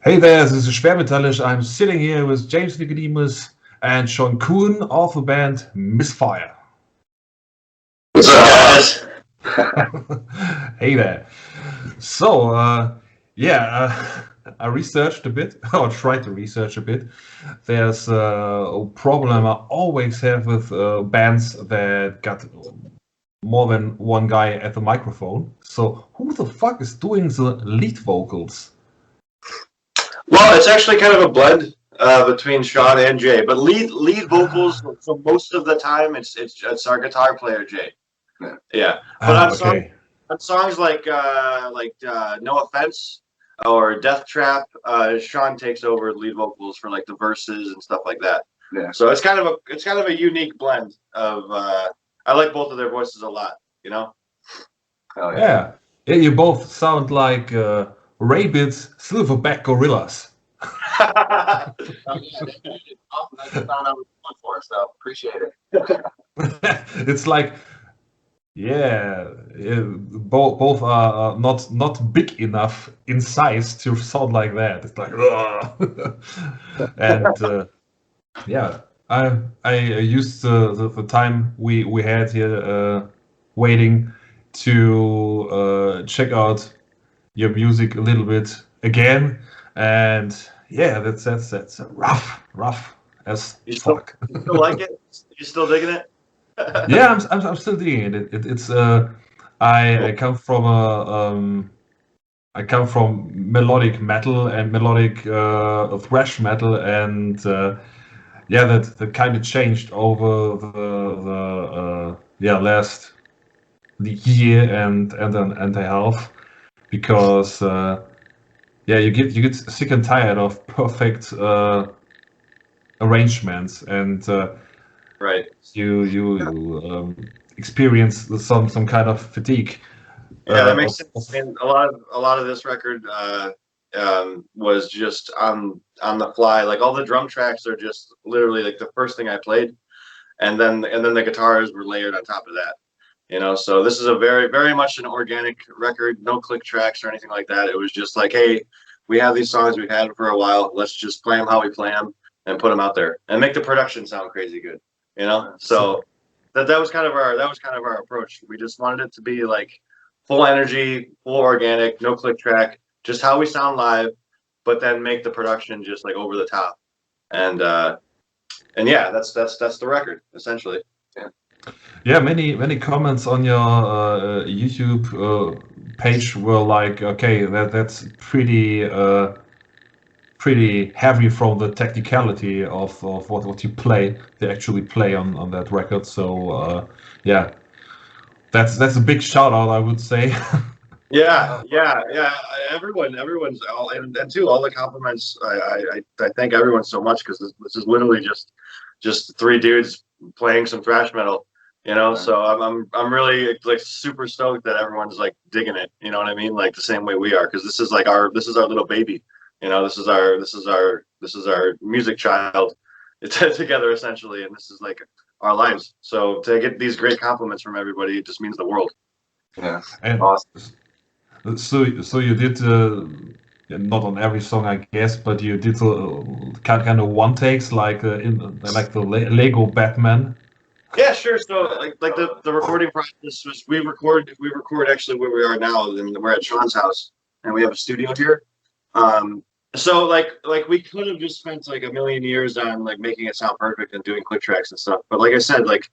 Hey there, this is Schwermetallisch. I'm sitting here with James Nicodemus and Sean Kuhn of the band MISFIRE. What's up, guys? Hey there. So, I researched a bit, or tried to research a bit. There's a problem I always have with bands that got more than one guy at the microphone. So, who the fuck is doing the lead vocals? Well, it's actually kind of a blend between Sean and Jay, but lead vocals. So most of the time, it's our guitar player Jay. Yeah, but Okay. on songs like No Offense or Death Trap, Sean takes over lead vocals for like the verses and stuff like that. Yeah. So it's kind of a unique blend of. I like both of their voices a lot. You know. Oh yeah. Yeah, you both sound like rabid silverback gorillas. Awesome. That's the sound I was looking for, so appreciate it. It's like, both are not big enough in size to sound like that. It's like, and yeah, I used the time we had here waiting to check out your music a little bit again, and yeah, that's rough as fuck. You still like it? You still digging it? Yeah, I'm still digging it. It's I come from I come from melodic metal and melodic thrash metal, and yeah, that kind of changed over the last the year and a half, because yeah, you get sick and tired of perfect arrangements, and Right. you experience some kind of fatigue. Yeah, that makes sense. I mean, a lot of this record was just on the fly. Like all the drum tracks are just literally like the first thing I played, and then the guitars were layered on top of that. You know, so this is a very much an organic record, no click tracks or anything like that. It was just like, hey, we have these songs, we've had them for a while. Let's just play them how we play them and put them out there and make the production sound crazy good. You know, so that was kind of our approach. We just wanted it to be like full energy, full organic, no click track, just how we sound live, but then make the production just like over the top. And yeah, that's the record essentially. Yeah. Yeah, many comments on your YouTube page were like, okay, that's pretty heavy from the technicality of what you play, they actually play on that record. So yeah, that's a big shout out, I would say. Yeah. Everyone's all and too all the compliments. I thank everyone so much because this is literally just three dudes playing some thrash metal, you know. Right. So I'm really like super stoked that everyone's like digging it. You know what I mean? Like the same way we are, because this is our little baby. You know, this is our music child. It's together essentially, and this is like our lives. So to get these great compliments from everybody, it just means the world. Yeah, and awesome. So you did not on every song, I guess, but you did kind of one takes like like the Lego Batman. Yeah, sure. So like the recording process was we record actually where we are now, and we're at Sean's house, and we have a studio here. So like we could have just spent like a million years on like making it sound perfect and doing click tracks and stuff, but like I said, like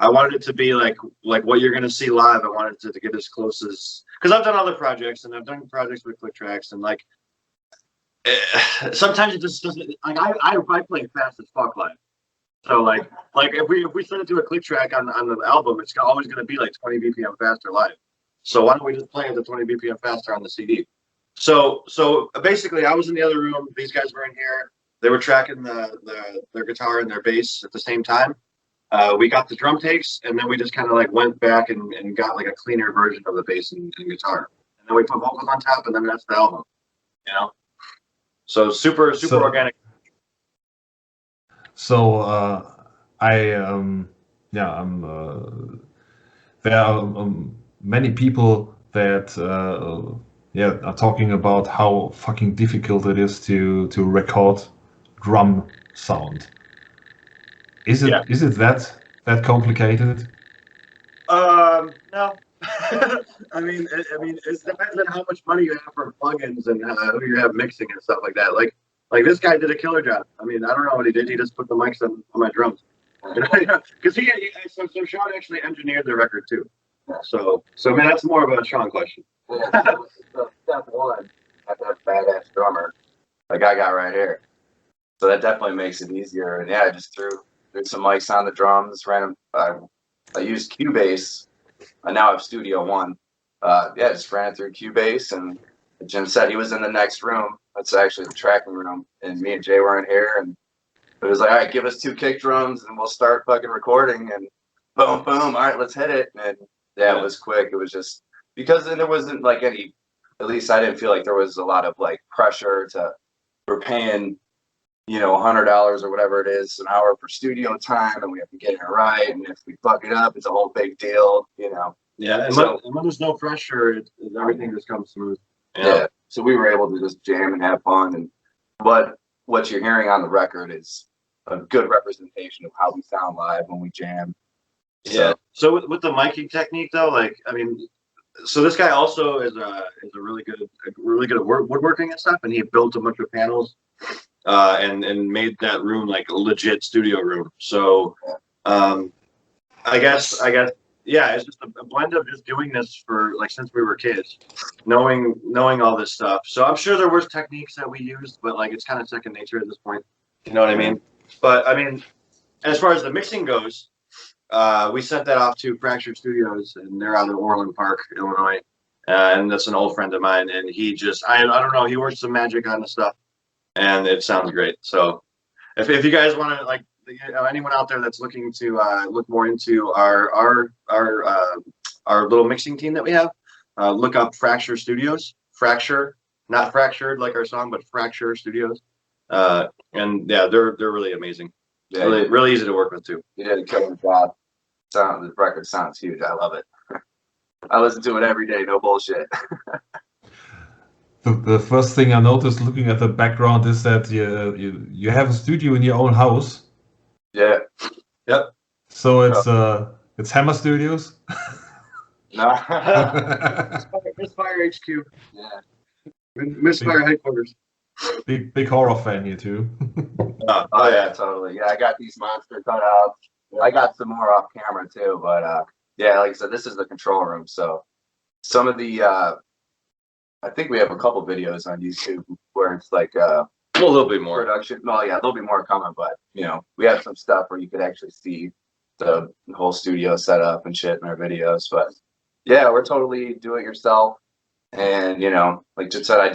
I wanted it to be like what you're gonna see live. I wanted it to get as close as, because I've done other projects and I've done projects with click tracks, and like sometimes it just doesn't, like I play fast as fuck live. So like if we send it to a click track on the album, it's always gonna be like 20 BPM faster live. So why don't we just play it at 20 BPM faster on the CD? So basically I was in the other room, these guys were in here, they were tracking their guitar and their bass at the same time. We got the drum takes, and then we just kind of like went back and got like a cleaner version of the bass and guitar, and then we put vocals on top, and then that's the album, you know. So super organic. So there are many people that yeah, talking about how fucking difficult it is to record drum sound. Is it that complicated? No. I mean, it depends on how much money you have for plugins and who you have mixing and stuff like that. Like this guy did a killer job. I mean, I don't know what he did. He just put the mics on my drums. Because so Sean actually engineered the record too. So I mean, that's more of a Sean question. So step one, I have to have a badass drummer, like I got right here. So that definitely makes it easier. And yeah, I just threw some mics on the drums, random. I used Cubase. I now have Studio One. Yeah, just ran it through Cubase, and Jim said he was in the next room. That's actually the tracking room, and me and Jay were in here, and it was like, all right, give us 2 kick drums, and we'll start fucking recording, and boom, boom, all right, let's hit it. And yeah, it was quick. It was just because then there wasn't like any. At least I didn't feel like there was a lot of like pressure to. We're paying, $100 or whatever it is an hour for studio time, and we have to get it right. And if we fuck it up, it's a whole big deal, Yeah, and so, when there's no pressure, everything just comes smooth. Yeah. So we were able to just jam and have fun, and what you're hearing on the record is a good representation of how we sound live when we jam. Yeah. So with the miking technique though, like I mean, so this guy also is a really good at woodworking and stuff, and he built a bunch of panels, and made that room like a legit studio room. So, I guess yeah, it's just a blend of just doing this for like since we were kids, knowing all this stuff. So I'm sure there was techniques that we used, but like it's kind of second nature at this point. You know what I mean? But I mean, as far as the mixing goes, we sent that off to Fracture Studios, and they're out in Orland Park, Illinois. And that's an old friend of mine, and he just I don't know, he works some magic on the stuff, and it sounds great. So if you guys want to like anyone out there that's looking to look more into our little mixing team that we have, look up Fracture Studios. Fracture, not fractured like our song, but Fracture Studios. And yeah, they're really amazing. Yeah, really easy to work with too. You did a killer job. The record sounds huge. I love it. I listen to it every day. No bullshit. The first thing I noticed looking at the background is that you have a studio in your own house. Yeah. Yep. So it's Hammer Studios. No. MISFIRE HQ. Yeah. MISFIRE headquarters. Big horror fan here too. Oh yeah, totally. Yeah, I got these monster cutouts. I got some more off camera too, but yeah, like I said, this is the control room. So some of the I think we have a couple videos on YouTube where it's like well, a little bit more production. Well, yeah, there'll be more coming, but we have some stuff where you could actually see the whole studio setup and shit in our videos. But yeah, we're totally do it yourself. And like Jim said, I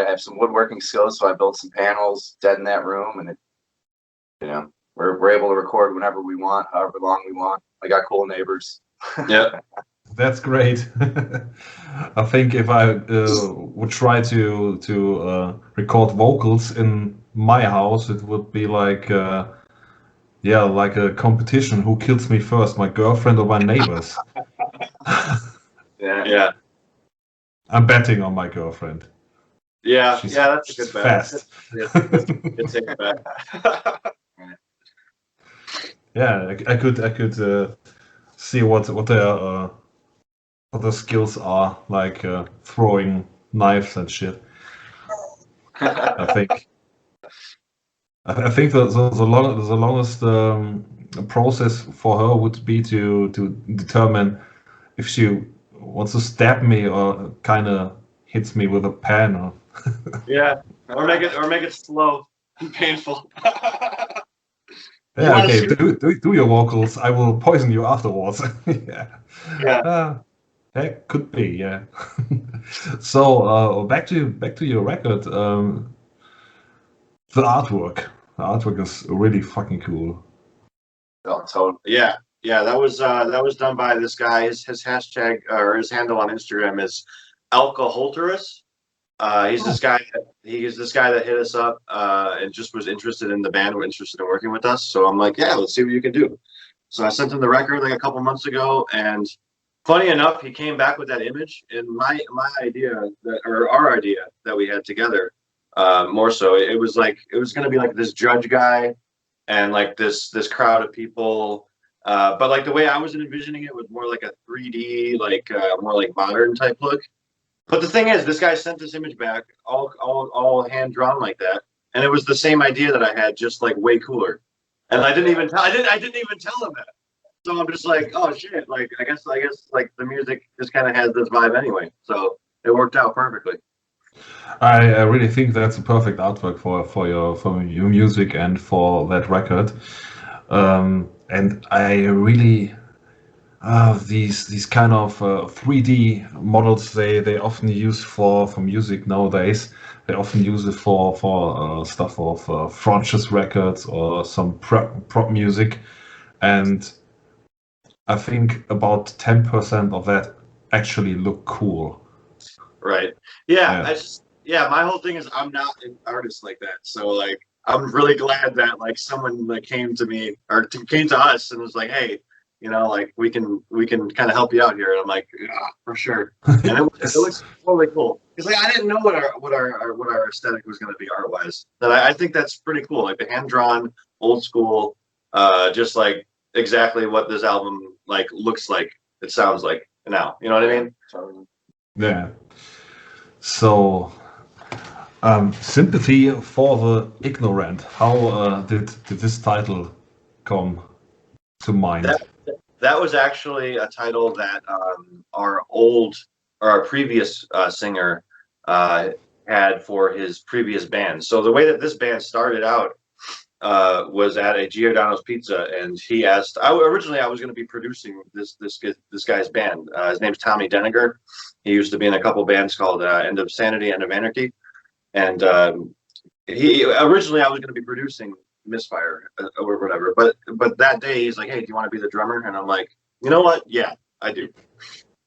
have some woodworking skills, so I built some panels dead in that room, and we're able to record whenever we want, however long we want. I got cool neighbors. Yeah. That's great. I think if I would try to record vocals in my house, it would be like like a competition. Who kills me first, my girlfriend or my neighbors? Yeah. I'm betting on my girlfriend. Yeah, She's that's a good bet. Fast. Good safe bet. Yeah, I could see what their skills are, like throwing knives and shit. I think the longest process for her would be to determine if she wants to stab me or kind of hits me with a pen or Yeah, or make it slow and painful. yeah, okay, do your vocals. I will poison you afterwards. Yeah. That could be, yeah. So back to your record. The artwork. The artwork is really fucking cool. Oh, totally. Yeah, that was done by this guy. His hashtag or his handle on Instagram is Alcoholterus. He's this guy that hit us up and just was interested in the band, were interested in working with us. So I'm like, yeah, let's see what you can do. So I sent him the record like a couple months ago, and funny enough, he came back with that image, and my idea or our idea that we had together, more so, it was like it was going to be like this judge guy and like this crowd of people. But like the way I was envisioning it was more like a 3D, like more like modern type look. But the thing is, this guy sent this image back, all hand drawn like that, and it was the same idea that I had, just like way cooler. And I didn't even tell him that. So I'm just like, oh shit, like I guess like the music just kind of has this vibe anyway. So it worked out perfectly. I really think that's a perfect artwork for your music and for that record. And I really these kind of 3D models they often use for music nowadays. They often use it for stuff of Thrashers records or some prop music, and I think about 10% of that actually look cool. Right. Yeah. My whole thing is I'm not an artist like that. So like I'm really glad that like someone like came to me or came to us and was like, hey, like we can kind of help you out here. And I'm like, yeah, for sure. And it looks totally cool. Because like I didn't know what our aesthetic was going to be art wise. But I think that's pretty cool. Like the hand drawn, old school, just like exactly what this album like looks like. It sounds like now. You know what I mean? Yeah. So, sympathy for the ignorant. How did this title come to mind? That was actually a title that our previous singer had for his previous band. So the way that this band started out was at a Giordano's Pizza, and he asked. Originally, I was going to be producing this guy's band. His name's Tommy Deniger. He used to be in a couple bands called End of Sanity, End of Anarchy, and he originally I was going to be producing MISFIRE or whatever. But that day he's like, hey, do you want to be the drummer? And I'm like, you know what? Yeah, I do.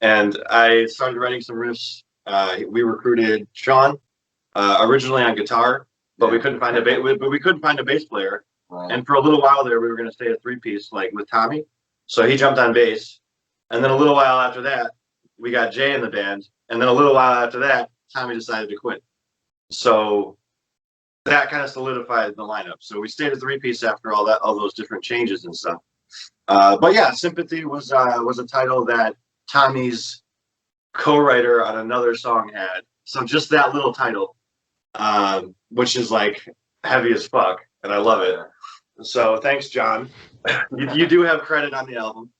And I started writing some riffs. We recruited Sean originally on guitar, but we couldn't find a bass player. Wow. And for a little while there, we were going to stay a 3-piece like with Tommy. So he jumped on bass, and then a little while after that, we got Jay in the band, and then a little while after that, Tommy decided to quit. So that kind of solidified the lineup. So we stayed a 3-piece after all those different changes and stuff. But yeah, Sympathy was a title that Tommy's co-writer on another song had. So just that little title, which is like heavy as fuck, and I love it. So thanks, John. You do have credit on the album.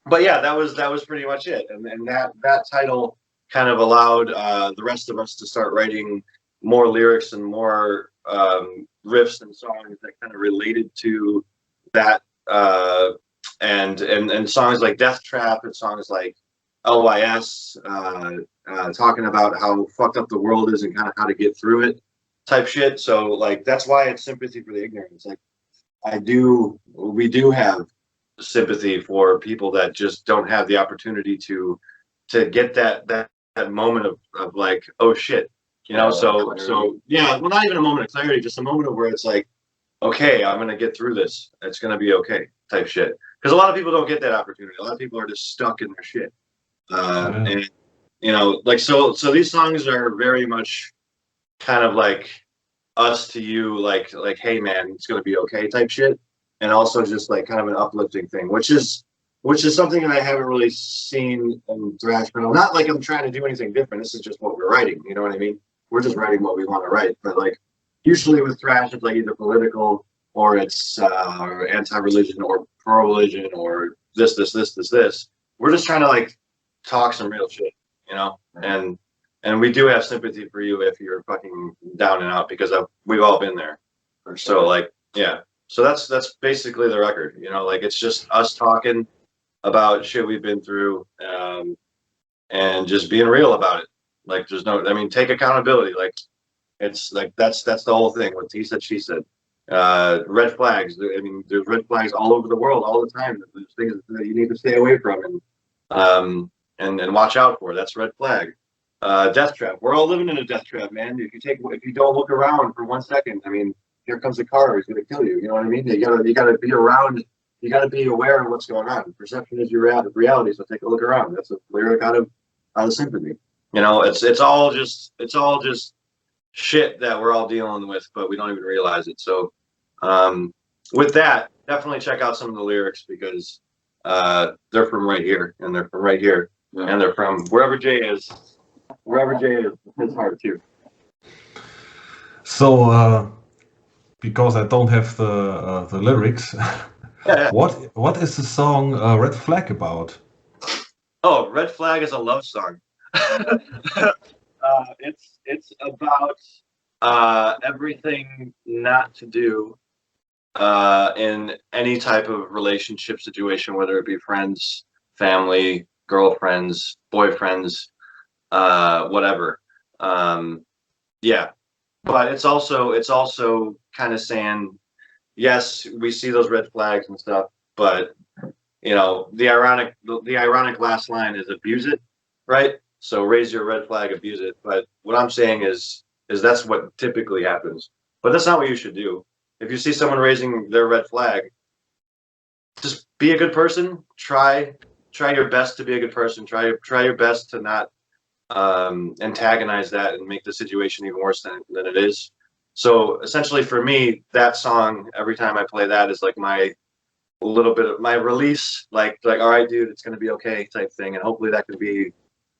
But yeah, that was pretty much it. And that title kind of allowed the rest of us to start writing more lyrics and more riffs and songs that kind of related to that, and songs like Death Trap and songs like LYS, talking about how fucked up the world is and kind of how to get through it type shit. So like that's why it's Sympathy for the Ignorant. Like we do have sympathy for people that just don't have the opportunity to get that moment of like, oh shit. So yeah, well, not even a moment of clarity, just a moment of where it's like, okay, I'm gonna get through this. It's gonna be okay, type shit. Because a lot of people don't get that opportunity. A lot of people are just stuck in their shit. And like so these songs are very much kind of like us to you, like hey man, it's gonna be okay, type shit. And also just like kind of an uplifting thing, which is something that I haven't really seen in thrash metal. Not like I'm trying to do anything different. This is just what we're writing. You know what I mean? We're just writing what we want to write. But like usually with thrash, it's like either political or it's anti-religion or pro-religion or this. We're just trying to like talk some real shit, And we do have sympathy for you if you're fucking down and out, because we've all been there. So like, yeah. So that's basically the record. Like it's just us talking about shit we've been through, and just being real about it. Like take accountability. Like it's like that's the whole thing. What he said, she said. Red flags. There's red flags all over the world all the time. There's things that you need to stay away from and watch out for. That's red flag. Death trap. We're all living in a death trap, man. If you don't look around for 1 second, here comes a car. He's gonna kill you. You know what I mean? You gotta be around you got to be aware of what's going on. Perception is your reality, so take a look around. That's a lyric out of sympathy. You know, it's all just shit that we're all dealing with, but we don't even realize it. So with that, definitely check out some of the lyrics, because they're from right here, and they're from right here, and they're from wherever Jay is. Wherever Jay is, his heart too. So because I don't have the lyrics, Yeah. what is the song Red Flag about? Oh, Red Flag is a love song. It's about everything not to do in any type of relationship situation, whether it be friends, family, girlfriends, boyfriends, whatever. Yeah, but it's also kind of saying, yes, we see those red flags and stuff, but you know, the ironic last line is abuse it, right? So raise your red flag, abuse it. But what I'm saying is that's what typically happens. But that's not what you should do. If you see someone raising their red flag, just be a good person. Try your best to be a good person. Try your best to not antagonize that and make the situation even worse than it is. So essentially, for me, that song, every time I play that, is like my little bit of my release, like all right, dude, it's gonna be okay type thing, and hopefully that could be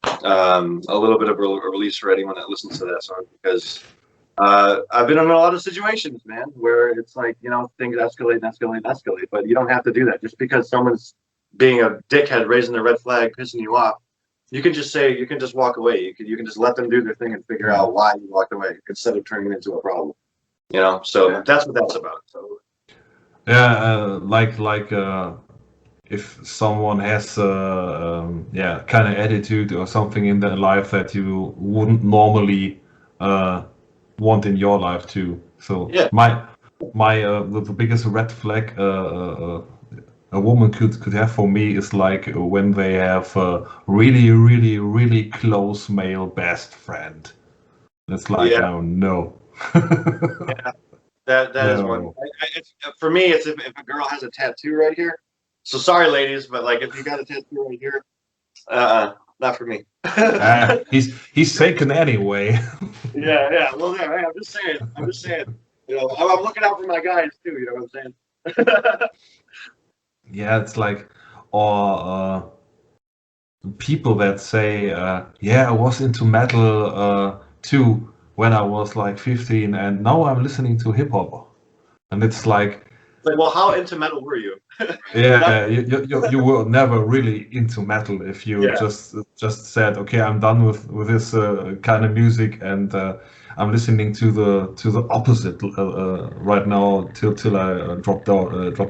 a little bit of a release for anyone that listens to that song, because I've been in a lot of situations, man, where it's like, you know, things escalate, but you don't have to do that. Just because someone's being a dickhead, raising their red flag, pissing you off, you can just walk away. You can just let them do their thing and figure out why you walked away, instead of turning it into a problem. You know, so that's what that's about. So Yeah, if someone has kind of attitude or something in their life that you wouldn't normally want in your life too. So yeah, the biggest red flag a woman could have for me is like when they have a really, really, really close male best friend. It's like, yeah, oh no. yeah. That is one. No. For me, it's if a girl has a tattoo right here. So sorry, ladies, but like if you got a tattoo right here, not for me. He's taken anyway. Yeah. Well, yeah, I'm just saying. You know, I'm looking out for my guys too. You know what I'm saying? Yeah, it's like, or people that say, yeah, I was into metal too when I was like 15, and now I'm listening to hip hop, and it's like, well, how into metal were you? yeah, you were never really into metal if you just said, okay, I'm done with this kind of music, and I'm listening to the opposite right now till I drop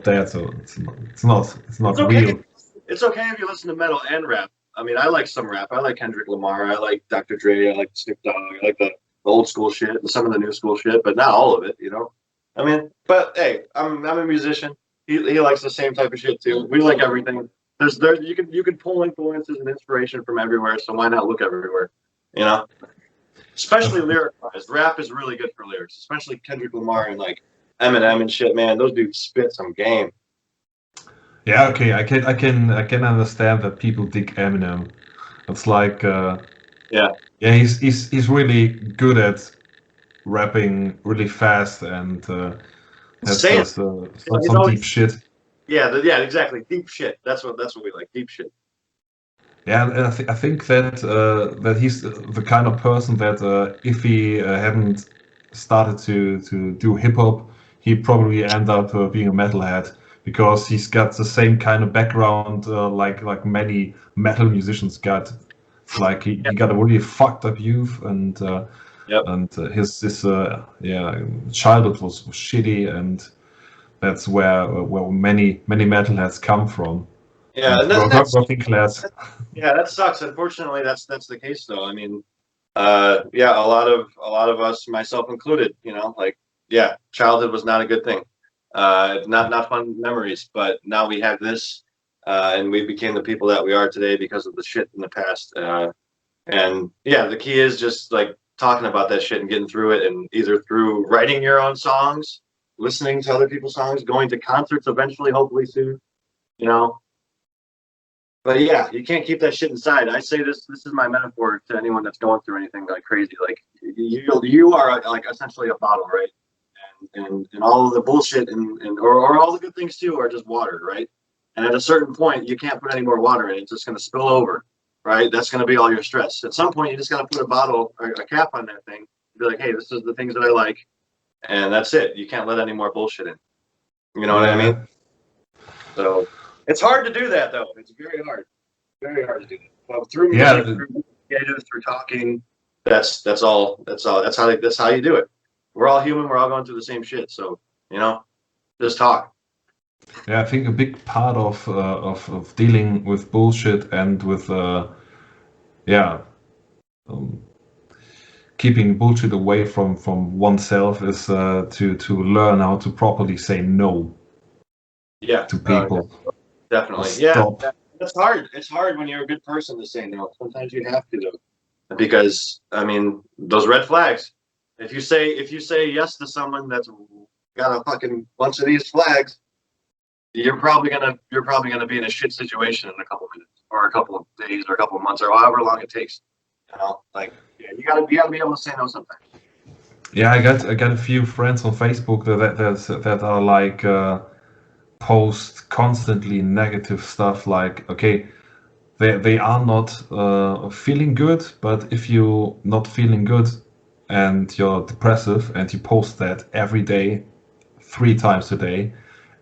dead. So it's not okay. real. It's okay if you listen to metal and rap. I mean, I like some rap. I like Kendrick Lamar. I like Dr. Dre. I like Snoop Dogg. I like the old school shit and some of the new school shit, but not all of it, you know? I mean, but hey, I'm a musician. He likes the same type of shit too. We like everything. You can pull influences and inspiration from everywhere, so why not look everywhere? You know? Especially lyric wise. Rap is really good for lyrics, especially Kendrick Lamar and like Eminem and shit, man. Those dudes spit some game. Yeah, okay, I can understand that people dig Eminem. It's like, Yeah, he's really good at rapping really fast and has say it. some deep shit. Yeah, exactly. Deep shit. That's what we like. Deep shit. Yeah, and I think that that he's the kind of person that if he hadn't started to do hip hop, he'd probably end up being a metalhead, because he's got the same kind of background like many metal musicians got. It's like he got a really fucked up youth, and his childhood was shitty, and that's where many metalheads come from. Yeah, And working class. Yeah, that sucks. Unfortunately, that's the case though. I mean, yeah, a lot of us, myself included, you know, like, yeah, childhood was not a good thing. Not fun memories, but now we have this, and we became the people that we are today because of the shit in the past. And yeah, the key is just like talking about that shit and getting through it, and either through writing your own songs listening to other people's songs, going to concerts eventually, hopefully soon, you know. But yeah, you can't keep that shit inside. I say this is my metaphor to anyone that's going through anything like crazy. Like you are like essentially a bottle, right? And all of the bullshit or all the good things too are just water, right? And at a certain point, you can't put any more water in it. It's just going to spill over, right? That's going to be all your stress. At some point, you just got to put a bottle or a cap on that thing. Be like, hey, this is the things that I like, and that's it. You can't let any more bullshit in. You know what I mean? So it's hard to do that, though. It's very hard to do that. But through music, through creative, through talking, that's how you do it. We're all human. We're all going through the same shit. So just talk. Yeah, I think a big part of dealing with bullshit and with keeping bullshit away from oneself is to learn how to properly say no. Yeah, to people. Definitely. Yeah, it's hard. It's hard when you're a good person to say no. Sometimes you have to, though, because I mean those red flags. If you say yes to someone that's got a fucking bunch of these flags, you're probably gonna be in a shit situation in a couple minutes or a couple of days or a couple of months or however long it takes. You gotta be able to say no sometimes. Yeah, I got a few friends on Facebook that are like post constantly negative stuff. Like, okay, they are not feeling good, but if you're not feeling good and you're depressive and you post that every day, 3 times a day,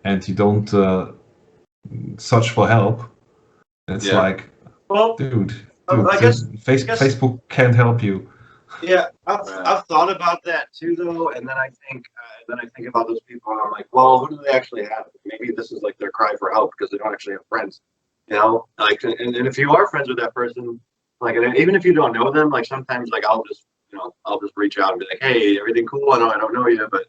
and you don't search for help, it's like, well, dude, I guess Facebook can't help you. Yeah, I've thought about that too, though, and then I think about those people, and I'm like, well, who do they actually have? Maybe this is like their cry for help because they don't actually have friends, Like, and if you are friends with that person, like, and even if you don't know them, like sometimes, like I'll just reach out and be like, hey, everything cool? I know I don't know you, but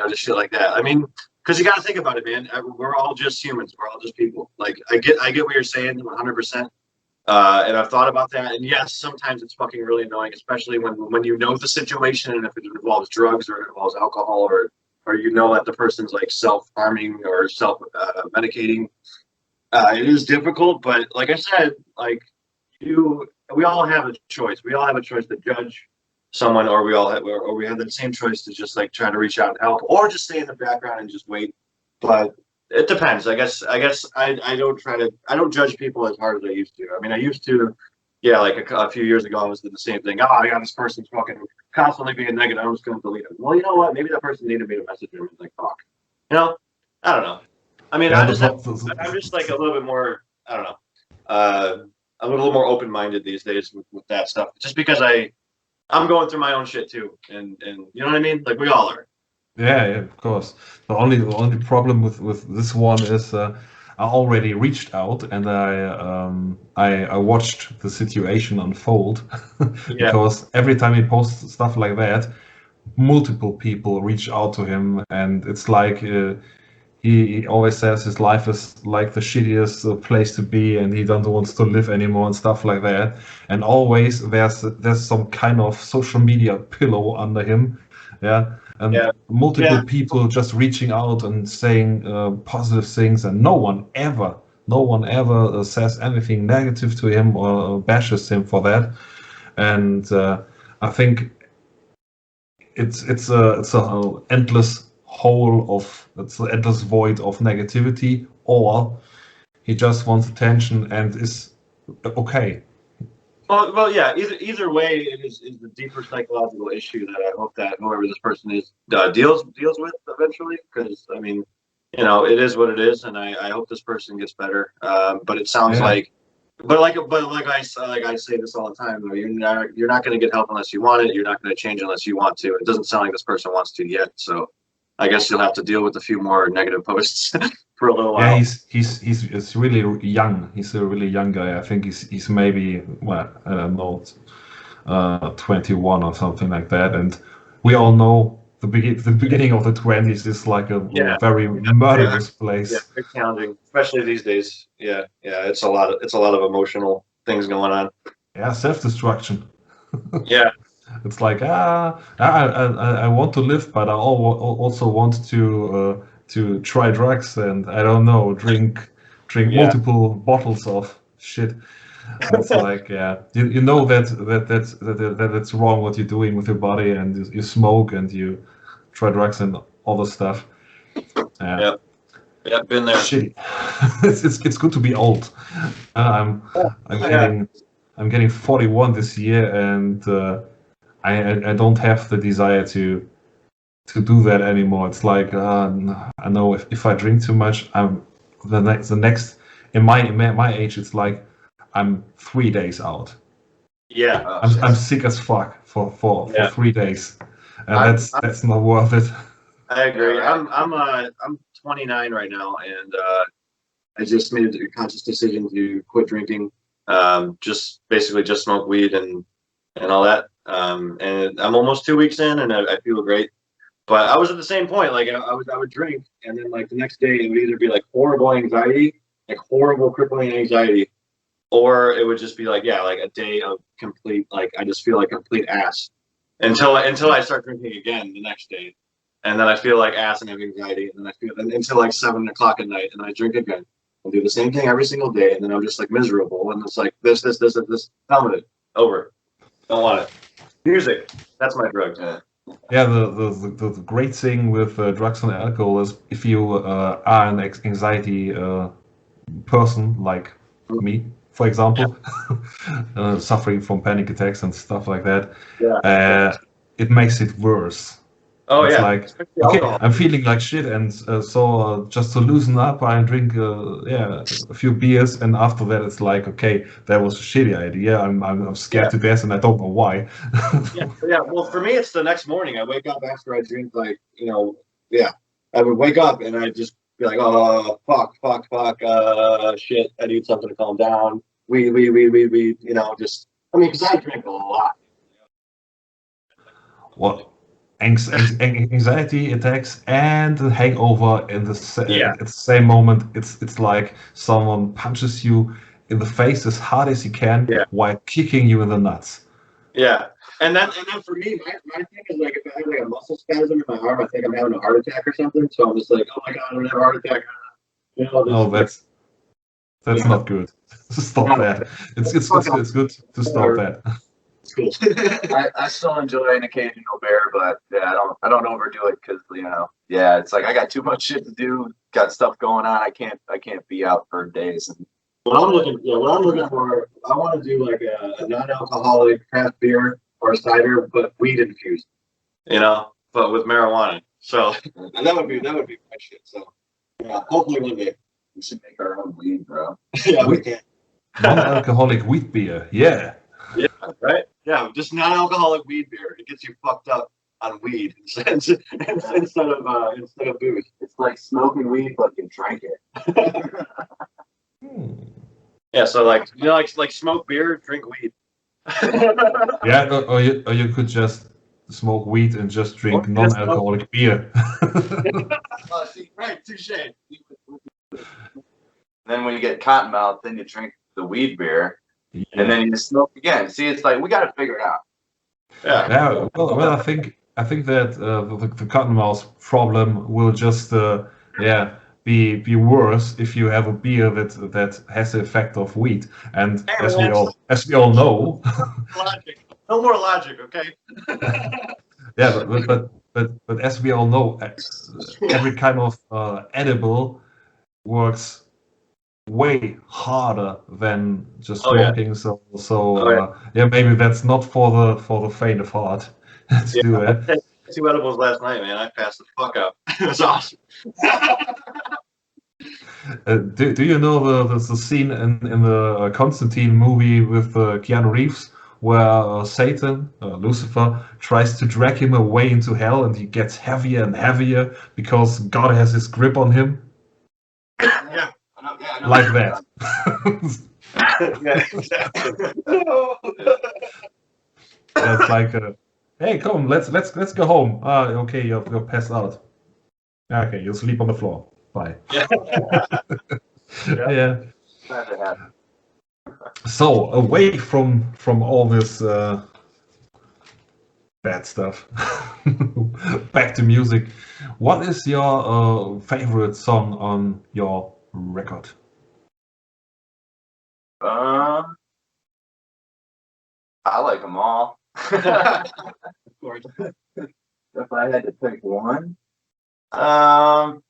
just shit like that. I mean, because you got to think about it, man. We're all just humans. We're all just people. Like, I get what you're saying, 100%. And I've thought about that, and yes, sometimes it's fucking really annoying, especially when you know the situation, and if it involves drugs or it involves alcohol, or that the person's like self-harming or self-medicating. It is difficult, but like I said, like we all have a choice. We all have a choice to judge someone, or we have the same choice to just like try to reach out and help, or just stay in the background and just wait. But it depends. I guess I don't judge people as hard as I used to. I mean, I used to, like a few years ago, I was doing the same thing. Oh, this person's fucking constantly being negative. I'm just going to delete them. Well, you know what? Maybe that person needed me to message him and like talk. I don't know. I mean, I'm just like a little bit more. I don't know. I'm a little more open-minded these days with that stuff. Just because I'm going through my own shit too, and you know what I mean? Like we all are. Yeah, of course. The only problem with this one is I already reached out and I watched the situation unfold because every time he posts stuff like that, multiple people reach out to him, and it's like he always says his life is like the shittiest place to be, and he doesn't want to live anymore and stuff like that. And always there's some kind of social media pillow under him, and multiple people just reaching out and saying positive things, and no one ever says anything negative to him or bashes him for that. And I think it's a endless endless void of negativity, or he just wants attention and is okay. Well, yeah. Either way, it is the deeper psychological issue that I hope that whoever this person is deals with eventually. Because I mean, it is what it is, and I hope this person gets better. But it sounds like, but like I say this all the time, though, you're not going to get help unless you want it. You're not going to change unless you want to. It doesn't sound like this person wants to yet. So I guess you'll have to deal with a few more negative posts for a little while. Yeah, he's really young. He's a really young guy. I think he's maybe, well, I don't know, 21 or something like that. And we all know the beginning of the 20s is like a very murderous place. Yeah, very challenging, especially these days. Yeah, it's a lot of emotional things going on. Yeah, self-destruction. Yeah. It's like I want to live, but I also want to try drugs and I don't know, drink Yeah. multiple bottles of shit. It's like you know that's wrong what you're doing with your body, and you smoke and you try drugs and all the stuff. Yeah. Yeah, been there. Shitty. It's good to be old. I'm getting 41 this year, and I don't have the desire to do that anymore. It's like I know if I drink too much, I'm the next in my age. It's like I'm 3 days out. Yeah. I'm sick as fuck for 3 days, and that's not worth it. I agree. I'm 29 right now, and I just made a conscious decision to quit drinking. Just basically just smoke weed and all that. And I'm almost 2 weeks in, and I feel great. But I was at the same point. Like I would drink, and then like the next day it would either be like horrible anxiety, like horrible crippling anxiety, or it would just be like like a day of complete like I just feel like complete ass until I start drinking again the next day, and then I feel like ass and have anxiety, and then I feel until like 7 o'clock at night, and then I drink again. I'll do the same thing every single day, and then I'm just like miserable, and it's like this. Done with it. Over. Don't want it. Music. That's my drug. Yeah, the great thing with drugs and alcohol is if you are an anxiety person like me, for example, suffering from panic attacks and stuff like that, it makes it worse. Oh, it's yeah. like, okay, I'm feeling like shit, and so just to loosen up, I drink a few beers, and after that, it's like, okay, that was a shitty idea. I'm scared to death, and I don't know why. Yeah. Well, for me, it's the next morning. I wake up after I drink, like, I would wake up and I'd just be like, oh, fuck, shit, I need something to calm down. Weed, because I drink a lot. What? Anxiety attacks and the hangover at the same moment. It's like someone punches you in the face as hard as he can while kicking you in the nuts. Yeah, and then for me, my thing is like if I have like a muscle spasm in my arm, I think I'm having a heart attack or something. So I'm just like, oh my god, I'm gonna have a heart attack. That's not good. Stop that. It's good to stop that. Cool. I still enjoy an occasional beer, but I don't overdo it because it's like I got too much shit to do, got stuff going on. I can't be out for days. And what I'm looking for, I want to do like a non-alcoholic craft beer or cider, but weed infused, but with marijuana. So and that would be my shit. So hopefully one day we should make our own weed, bro. Yeah, we can. Non-alcoholic wheat beer, yeah. Yeah, right. Yeah, just non-alcoholic weed beer. It gets you fucked up on weed instead of booze. It's like smoking weed, but you drink it. Yeah, so like like smoke beer, drink weed. Yeah, or you could just smoke weed and just drink non-alcoholic beer. Right, touche. Then when you get cotton mouth, then you drink the weed beer. And then you smoke again. See, it's like we got to figure it out. Yeah. Well, I think that the cottonmouth problem will just be worse if you have a beer that has the effect of weed. And as we all know, logic. No more logic, okay? Yeah, but as we all know, every kind of edible works way harder than just smoking. So maybe that's not for the faint of heart to do it. I had 2 edibles last night, man. I passed the fuck up. It was awesome. Do you know the scene in the Constantine movie with Keanu Reeves where Satan, Lucifer, tries to drag him away into hell, and he gets heavier and heavier because God has his grip on him? Yeah. Like that. Yeah, exactly. It's like, hey, come, let's go home. Okay, you're passed out. Okay, you'll sleep on the floor. Bye. Yeah. So away from all this bad stuff. Back to music. What is your favorite song on your record? I like them all. Of course. If I had to pick one, I'd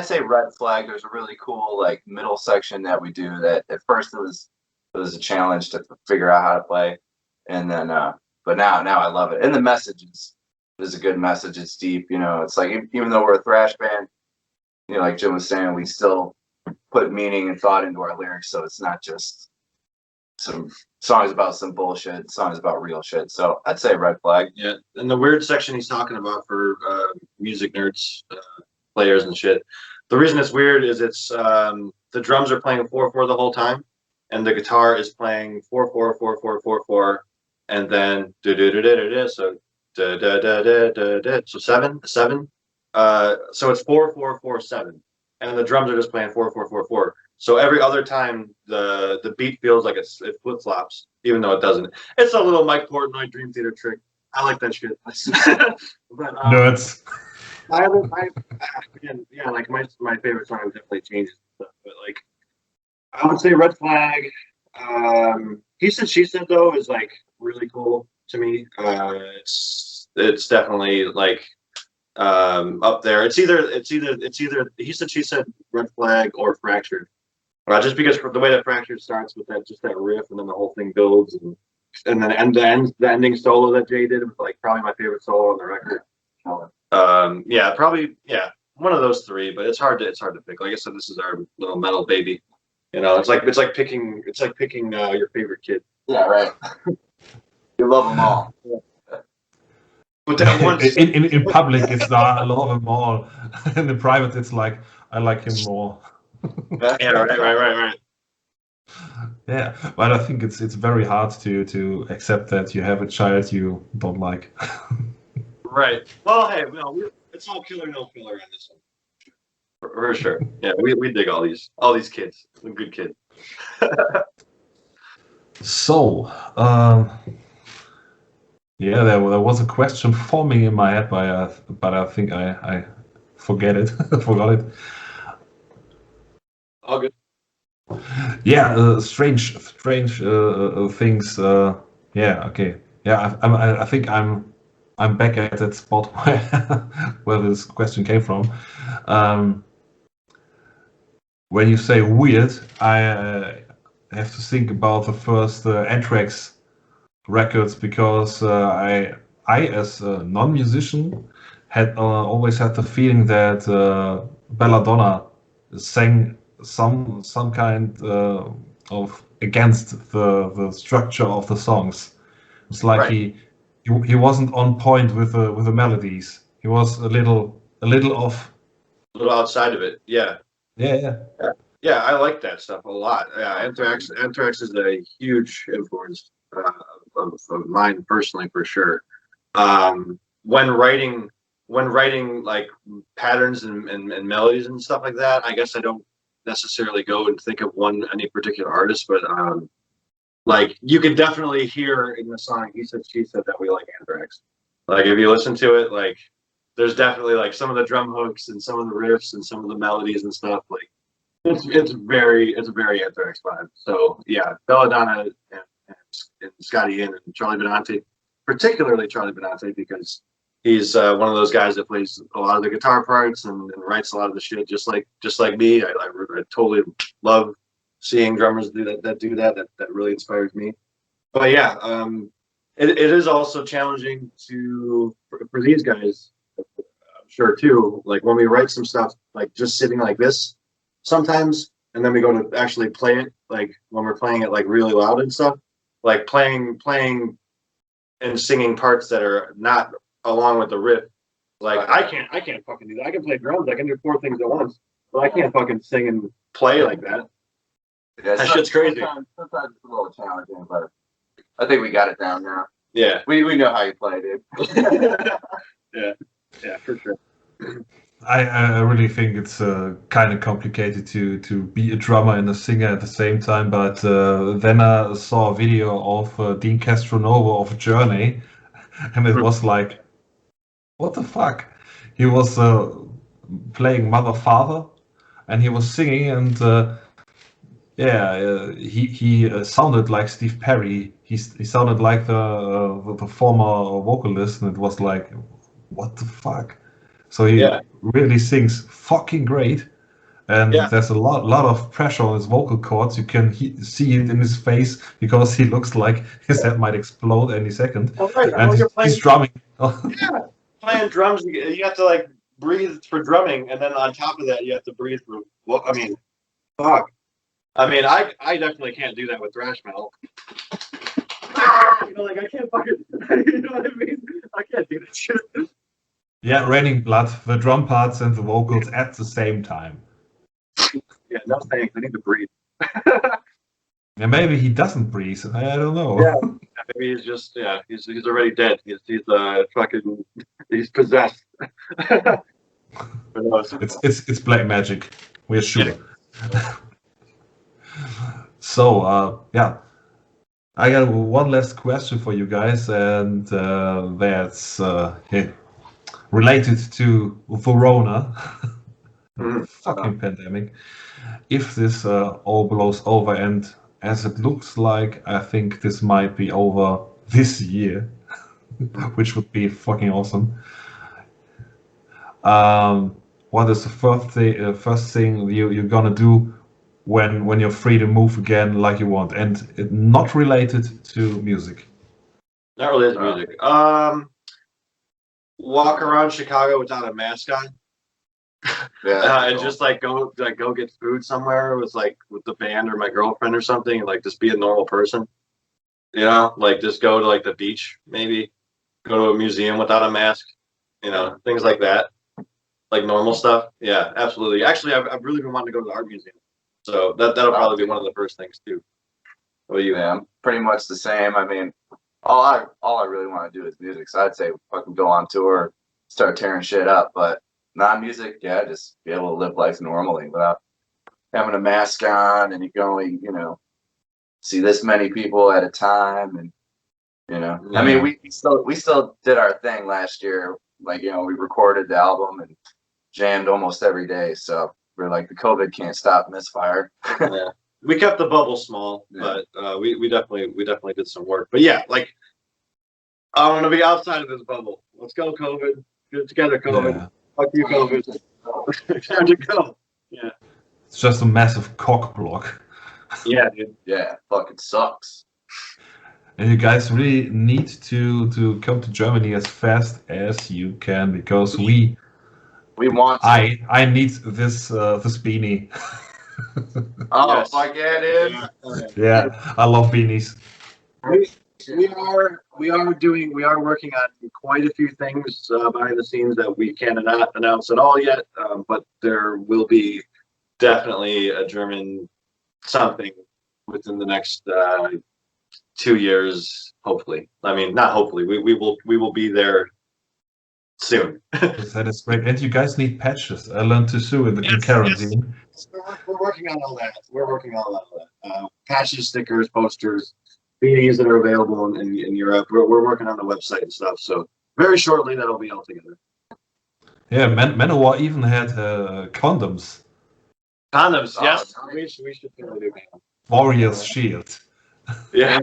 say Red Flag. There's a really cool like middle section that we do that at first it was a challenge to figure out how to play, and then but now I love it. And the message is a good message. It's deep, you know. It's like even though we're a thrash band, you know, like Jim was saying, we still put meaning and thought into our lyrics, so it's not just some songs about some bullshit, songs about real shit. So I'd say Red Flag. Yeah, and the weird section he's talking about for music nerds, players and shit. The reason it's weird is it's the drums are playing 4/4 the whole time, and the guitar is playing 4/4 4/4 4/4, and then do do do do do. So da da da da da da. So 7. So it's 4/4 4/7, and the drums are just playing 4/4 4/4. So every other time the beat feels like it flip flops, even though it doesn't. It's a little Mike Portnoy Dream Theater trick. I like that shit. But, Nerds. again, yeah, like my favorite song definitely changes stuff, but like I would say Red Flag. He Said She Said though is like really cool to me. It's definitely like up there. It's either He Said She Said, Red Flag, or Fractured. Just because the way that Fractured starts with that riff, and then the whole thing builds, and then the ending solo that Jay did was like probably my favorite solo on the record. Probably one of those three, but it's hard to pick. Like I said, this is our little metal baby. You know, it's like picking your favorite kid. Yeah, right. You love them all. But that one in public, it's I love them all. And in private, it's like I like him more. Yeah, right. Yeah, but I think it's very hard to accept that you have a child you don't like. Right. Well, hey, it's all killer no filler on this one. For sure. Yeah, we dig all these kids. They're good kids. So, yeah, there was a question forming in my head, but I think I forgot it. All good. Yeah, strange things. Yeah, okay. Yeah, I think I'm back at that spot where this question came from. When you say weird, I have to think about the first Anthrax records, because I as a non-musician had always had the feeling that Belladonna sang some kind of against the structure of the songs. It's like Right. he wasn't on point with the melodies. He was a little off. A little outside of it. Yeah. Yeah. Yeah, I like that stuff a lot. Yeah, Anthrax is a huge influence of mine personally, for sure. When writing like patterns and melodies and stuff like that, I guess I don't necessarily go and think of any particular artist, but like you could definitely hear in the song He Said She Said that we like Anthrax. Like if you listen to it, like there's definitely like some of the drum hooks and some of the riffs and some of the melodies and stuff, like it's a very Anthrax vibe. So yeah, Belladonna and Scotty Ian and Charlie Benante, particularly Charlie Benante, because he's one of those guys that plays a lot of the guitar parts and writes a lot of the shit, just like me. I totally love seeing drummers do that. That really inspires me. But yeah, it is also challenging for these guys, I'm sure too. Like when we write some stuff, like just sitting like this sometimes, and then we go to actually play it, like when we're playing it like really loud and stuff, like playing and singing parts that are not along with the riff. Like I can't fucking do that. I can play drums, I can do 4 things at once, but I can't fucking sing and play like that. Yeah, that shit's crazy. Sometimes it's a little challenging, but I think we got it down now. Yeah. We know how you play, dude. Yeah, for sure. I really think it's kind of complicated to be a drummer and a singer at the same time. But then I saw a video of Dean Castronova of Journey, and it was like, what the fuck? He was playing Mother Father, and he was singing, and he sounded like Steve Perry. He sounded like the former vocalist, and it was like, what the fuck? So he really sings fucking great, and there's a lot of pressure on his vocal cords. You can see it in his face because he looks like his head might explode any second. Oh, right. And he's drumming. Playing drums, you have to like breathe for drumming, and then on top of that, you have to breathe for. Well, I mean, fuck. I mean, I definitely can't do that with thrash metal. You know, like I can't fucking. You know what I mean? I can't do that shit. Yeah, Raining Blood, the drum parts and the vocals at the same time. Yeah, no thanks. I need to breathe. And maybe he doesn't breathe. I don't know. Yeah, maybe he's just he's already dead. He's fucking he's possessed. It's black magic. We're sure. Yeah. So I got one last question for you guys, and that's related to Corona, fucking pandemic. If this all blows over, and as it looks like, I think this might be over this year, which would be fucking awesome. What is the first thing you're gonna do when you're free to move again like you want, and it not related to music? Not related to music. Walk around Chicago without a mask on. And just like go get food somewhere with the band or my girlfriend or something, and like just be a normal person. You know, like just go to like the beach, maybe go to a museum without a mask. You know, things like that, like normal stuff. Yeah, absolutely. Actually, I've really been wanting to go to the art museum, so that'll probably be one of the first things too. What do you? Yeah, I'm pretty much the same. I mean, all I really want to do is music. So I'd say fucking go on tour, start tearing shit up. But non-music, yeah, just be able to live life normally without having a mask on, and you can only, see this many people at a time, and Yeah. I mean, we still did our thing last year. Like, we recorded the album and jammed almost every day. So we're like, the COVID can't stop MISFIRE. Yeah. We kept the bubble small, but we definitely did some work. But yeah, like I want to be outside of this bubble. Let's go, COVID. Get it together, COVID. Yeah. Fuck you, COVID. Time to go. Yeah. It's just a massive cock block. Yeah, dude. Yeah, fucking sucks. And you guys really need to come to Germany as fast as you can, because we want to. I need this beanie. Oh, Yes. fuck yeah, dude. Yeah, I love beanies. We are working on quite a few things behind the scenes that we cannot announce at all yet. But there will be definitely a German something within the next 2 years, hopefully. I mean, not hopefully. We will be there soon. That is great. And you guys need patches. I learned to sew in the quarantine. Yes. We're working on all that. Patches, stickers, posters, beanies that are available in Europe. We're working on the website and stuff. So very shortly that'll be all together. Yeah, Manowar even had condoms. Condoms, yes. We should totally do that. Warrior's Shield. Yeah.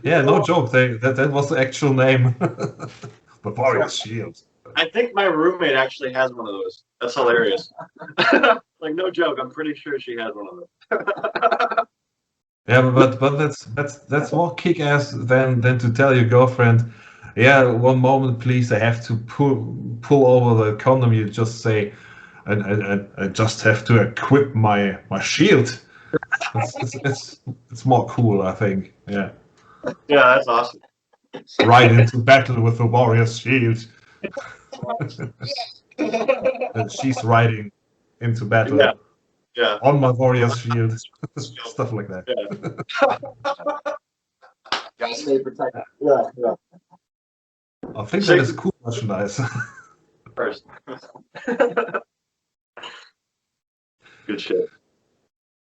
Yeah, no joke. That was the actual name. The Warrior's Shield. I think my roommate actually has one of those. That's hilarious. Like, no joke. I'm pretty sure she has one of those. Yeah, but that's more kick-ass than to tell your girlfriend, yeah, one moment please, I have to pull over the condom. You just say, I just have to equip my shield. It's more cool, I think. Yeah. Yeah, that's awesome. Right into battle with the warrior's shield. And she's riding into battle. Yeah. On my warrior's shield. Stuff like that. Yeah. Gotta stay protected. Yeah. I think that is cool merchandise. first. Good shit.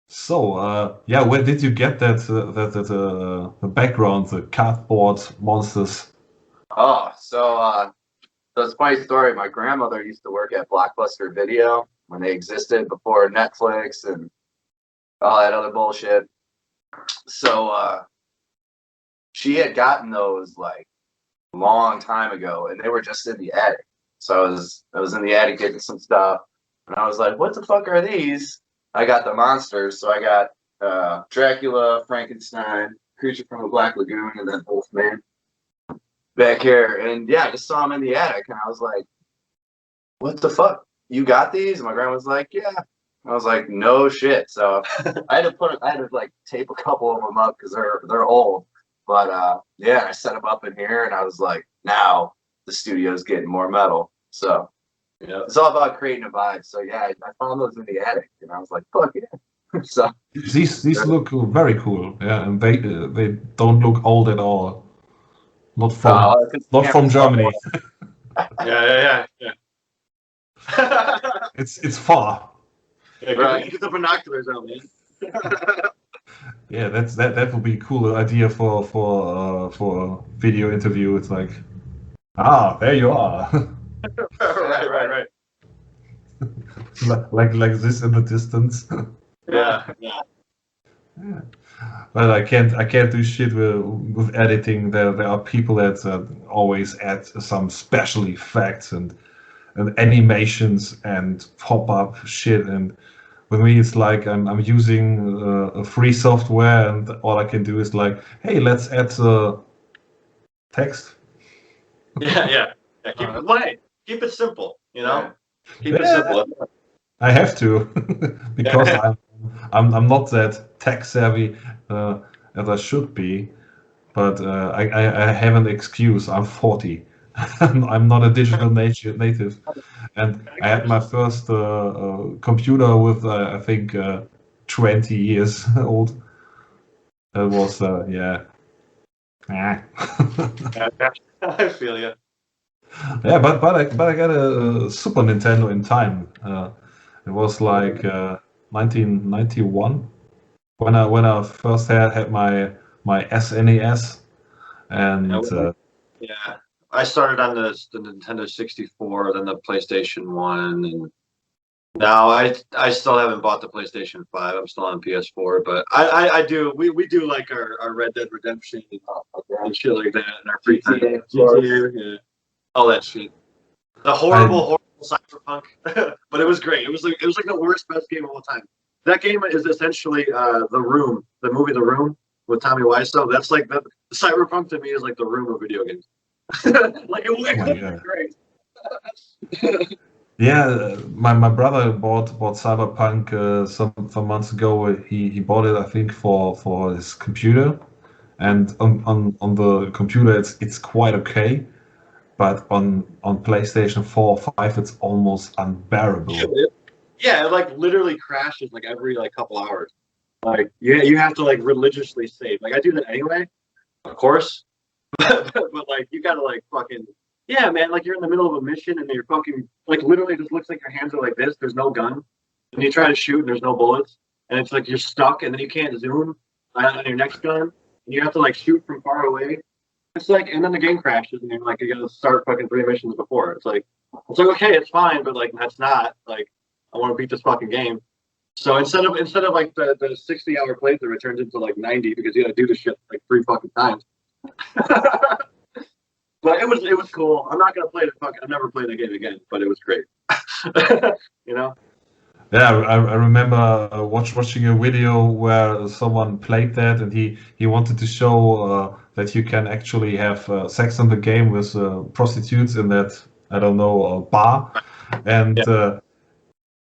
So, yeah, where did you get that the background, the cardboard monsters? Oh, so it's a funny story. My grandmother used to work at Blockbuster Video when they existed before Netflix and all that other bullshit. So she had gotten those like a long time ago, and they were just in the attic. So I was in the attic getting some stuff, and I was like, "What the fuck are these?" I got the monsters, so I got Dracula, Frankenstein, Creature from the Black Lagoon, and then Wolfman back here. And yeah, I just saw them in the attic, and I was like, "What the fuck? You got these?" And my grandma was like, "Yeah." I was like, "No shit." So I had to like tape a couple of them up because they're old. But yeah, I set them up in here, and I was like, now the studio's getting more metal. So Yeah. it's all about creating a vibe. So yeah, I found those in the attic, and I was like, fuck yeah. So These look very cool, yeah, and they don't look old at all. Not from Germany. Yeah. It's far. Yeah, Right. get the binoculars out, man. Yeah, that would be a cool idea for a video interview. It's like, there you are. Right. like this in the distance. Yeah. Yeah. But I can't do shit with editing. There are people that always add some special effects and animations and pop up shit, and with me it's like I'm using a free software, and all I can do is like, hey, let's add text. Yeah. Keep it light. Keep it simple. You know. Keep it Yeah. simple. I have to because I'm not that tech savvy as I should be, but I have an excuse. I'm 40. I'm not a digital native, and I had my first computer with I think 20 years old. That was yeah. I feel you. Yeah, but I got a Super Nintendo in time. It was like 1991 when I first had my SNES, and Yeah. I started on the Nintendo 64, then the PlayStation 1, and now I still haven't bought the PlayStation 5. I'm still on PS4, but I do we do like our Red Dead Redemption and shit like that, and our free time. GTA, yeah. All that shit. The horrible cyberpunk, but it was great. It was like the worst best game of all time. That game is essentially The Room, the movie The Room with Tommy Wiseau. That's like the cyberpunk to me is like The Room of video games. Like it was great. yeah, my brother bought Cyberpunk some months ago. He bought it I think for his computer, and on the computer it's quite okay. But on PlayStation 4 or 5, it's almost unbearable. Yeah, it like literally crashes like every like couple hours. Like you have to like religiously save. Like I do that anyway, of course. but like you gotta like fucking man. Like you're in the middle of a mission and you're fucking like literally just looks like your hands are like this. There's no gun, and you try to shoot and there's no bullets, and it's like you're stuck and then you can't zoom on your next gun, and you have to like shoot from far away. It's like, and then the game crashes, and you're like, you gotta start fucking 3 missions before. It's like okay, it's fine, but like that's not like I want to beat this fucking game. So instead of like the 60-hour playthrough, it turns into like 90 because you gotta do this shit like 3 fucking times. But it was cool. I'm not gonna play I've never played the game again, but it was great. You know. Yeah, I remember watching a video where someone played that, and he wanted to show that you can actually have sex in the game with prostitutes in that, I don't know, bar, and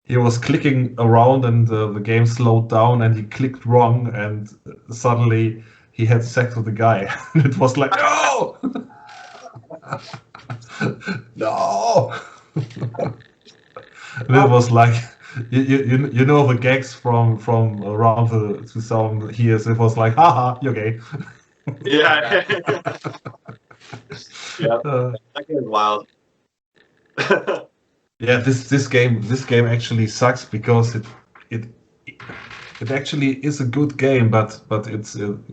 he was clicking around, and the game slowed down, and he clicked wrong, and suddenly he had sex with the guy. And it was like, no, no. And it was like. You know the gags from around the 2000 years. It was like, haha, you're gay. Yeah. Yeah. That game's wild. Yeah, this game actually sucks because it actually is a good game, but it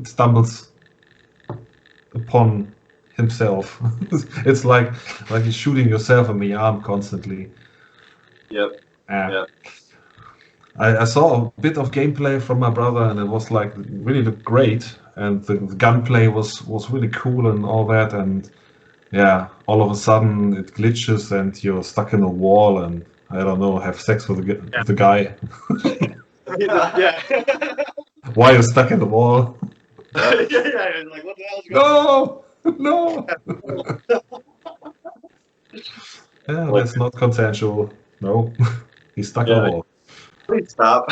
stumbles upon himself. It's like you're shooting yourself in the arm constantly. Yep. Yeah. I saw a bit of gameplay from my brother, and it was like really looked great, and the gunplay was really cool and all that, and yeah, all of a sudden it glitches and you're stuck in a wall, and I don't know, have sex with the guy. Yeah. Why you're stuck in the wall? Yeah. Like, what the hell's going on? No, yeah, that's not consensual. No, he's stuck in the wall. Please stop.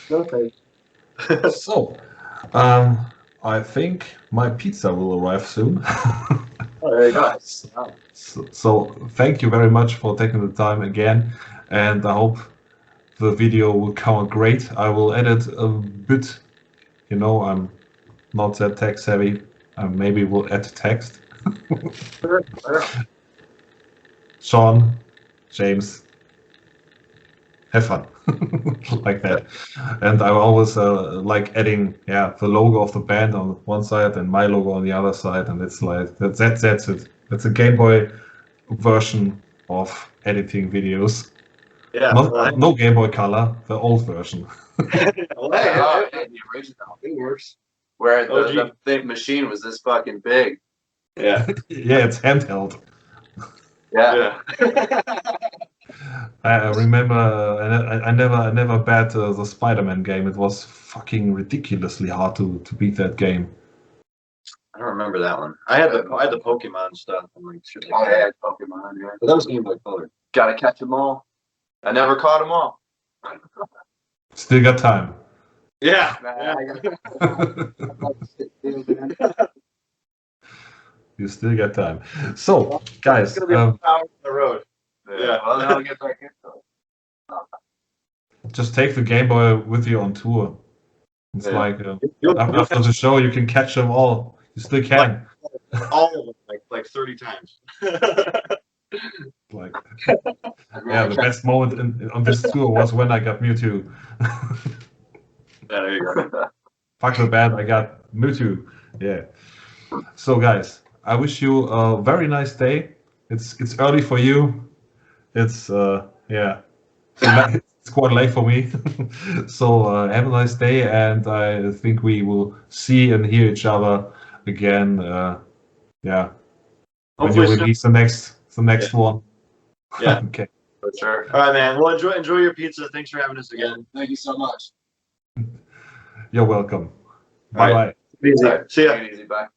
Okay. So, I think my pizza will arrive soon. Oh, there you go. So thank you very much for taking the time again, and I hope the video will come out great. I will edit a bit. You know, I'm not that tech savvy. Maybe we'll add text. Sure. Sean, James, have fun. Like that. And I always like adding, the logo of the band on one side and my logo on the other side, and it's like that's it. That's a Game Boy version of editing videos. Yeah. No Game Boy Color, the old version. The original. It works. Where the machine was this fucking big. Yeah. Yeah, it's handheld. Yeah. I remember, I never bet the Spider-Man game. It was fucking ridiculously hard to beat that game. I don't remember that one. I had the Pokemon stuff. I'm like, shit. Oh, yeah, Pokemon. Yeah. But that was Game Boy Color. Gotta catch them all. I never caught them all. Still got time. Yeah. You still got time. So, guys, It's gonna be a power on the road. Yeah. Well, then I'll get back into it. just take the Game Boy with you on tour. It's like after the show, you can catch them all. You still can. All of them, like 30 times. Like, yeah, the best moment on this tour was when I got Mewtwo. There you go. Fuck the band, I got Mewtwo. Yeah. So, guys, I wish you a very nice day. It's early for you. It's it's quite late for me. So have a nice day, and I think we will see and hear each other again. When you release the next one. Yeah. Okay. For sure. All right, man. Well, enjoy your pizza. Thanks for having us again. Thank you so much. You're welcome. All Bye right. bye. Easy. See ya. Take it easy. Bye.